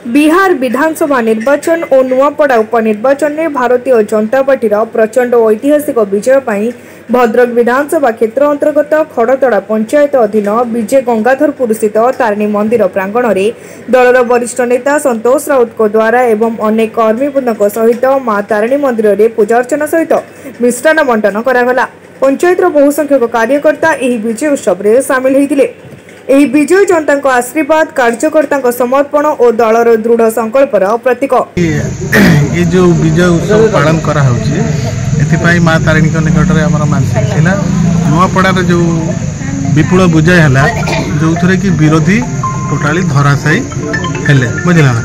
बिहार विधानसभा निर्वाचन और नुआपड़ा उपनिर्वाचन में भारतीय जनता पार्टी प्रचंड ऐतिहासिक विजय पर भद्रक विधानसभा क्षेत्र अंतर्गत खड़तड़ा पंचायत अधीन विजय गंगाधरपुर स्थित तारिणी मंदिर प्रांगण में दलर वरिष्ठ नेता संतोष राउत द्वारा एवं अनेक कर्मीवृंद सहित मां तारिणी मंदिर में पूजार्चना सहित मिष्टान्न बंटन करागला। पंचायत बहु संख्यक कार्यकर्ता यह विजय उत्सव में सामिल होते। ଏହି ବିଜୟ ଜନତାଙ୍କ आशीर्वाद कार्यकर्ता समर्पण और दलर दृढ़ संकल्पर प्रतीक। ये जो विजय उत्सव पालन करा होची एथिपाई मां तारिणी निकट में आम मानसिक थिला नुआपड़ा जो विपुल विजय है जो थे कि विरोधी टोटाली धराशायी हेले बुझला ना।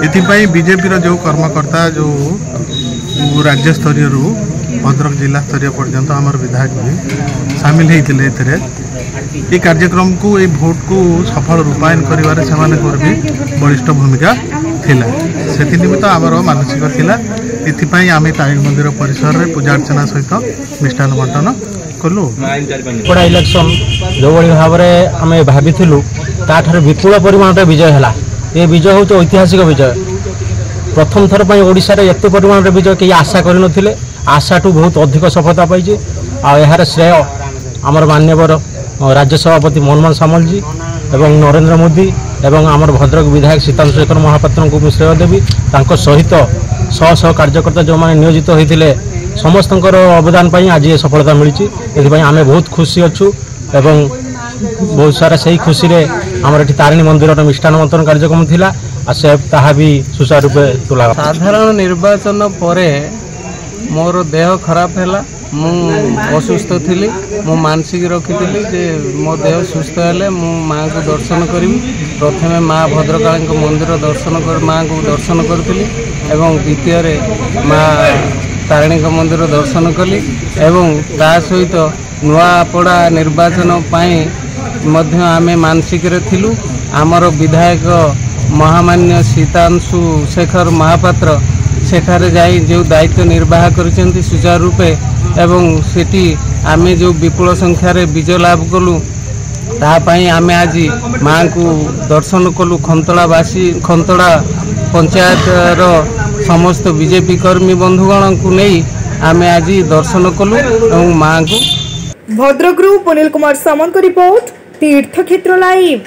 एथिपाई बीजेपी जो कर्मकर्ता जो राज्य स्तरीय भद्रक जिला स्तरीय पर्यंत आमर विधायक भी सामिल होते ये कार्यक्रम को ये भोट को सफल रूपायन करिवारे सेमानकर भी बलिष्ठ भूमिका थिला से निमित्त आमर मानसिक थिला। एथिपाई आमे तारिणी मंदिर परिसर रे पूजा अर्चना सहित मिष्टान्न बंटन कलु। बड़ा इलेक्शन जो भाव में आम भाभी ताठार विपुल परिमाण विजय है। ये विजय हूँ ऐतिहासिक विजय प्रथम थर पर ओडिशा रे एते परिमाण विजय कहीं आशा कर आशा टू बहुत अधिक सफलता पाई। आर श्रेय आमर मान्यवर राज्य सभापति मनमोहन सामल जी एवं नरेंद्र मोदी एवं आमर भद्रक विधायक सीतांशु शेखर महापात्र को श्रेय देवी सहित शह शह कार्यकर्ता जो मैंने नियोजित होते समस्त अवदान आज ये सफलता मिली। आम बहुत खुशी अच्छु एवं बहुत सारा से खुशी आमर ये तारिणी मंदिर मिष्टान्न बंटन कार्यक्रम थिला से ताहा भी सुचारू रूपे तुला। साधारण निर्वाचन पर मोर देह खराब है मु असुस्थ थी मु मानसिक रखी जे मो देह सुस्थ है माँ को दर्शन करी प्रथमे माँ भद्रकाली मंदिर दर्शन कर माँ को दर्शन करी एवं द्वितीय माँ तारिणी मंदिर दर्शन कली एवं ता सहित नुआपड़ा निर्वाचन मध्य आमे मानसिक रे थिलु। आमर विधायक महामान्य सीतांशु शेखर महापात्र सेठारे जाई जो दायित्व निर्वाह करिसेंती सुचारू रूपे एवं सेठी आमे जो विपुल संख्यार विजय लाभ कलु तापाई आमे आज माँ को दर्शन कलु। खंतड़ावासी खंतड़ा पंचायत रो समस्त बीजेपी कर्मी बंधुगण को नहीं आमे आज दर्शन कलु एवं माँ को। भद्रक पुनील कुमार सामंत रिपोर्ट तीर्थक्षेत्र लाइव।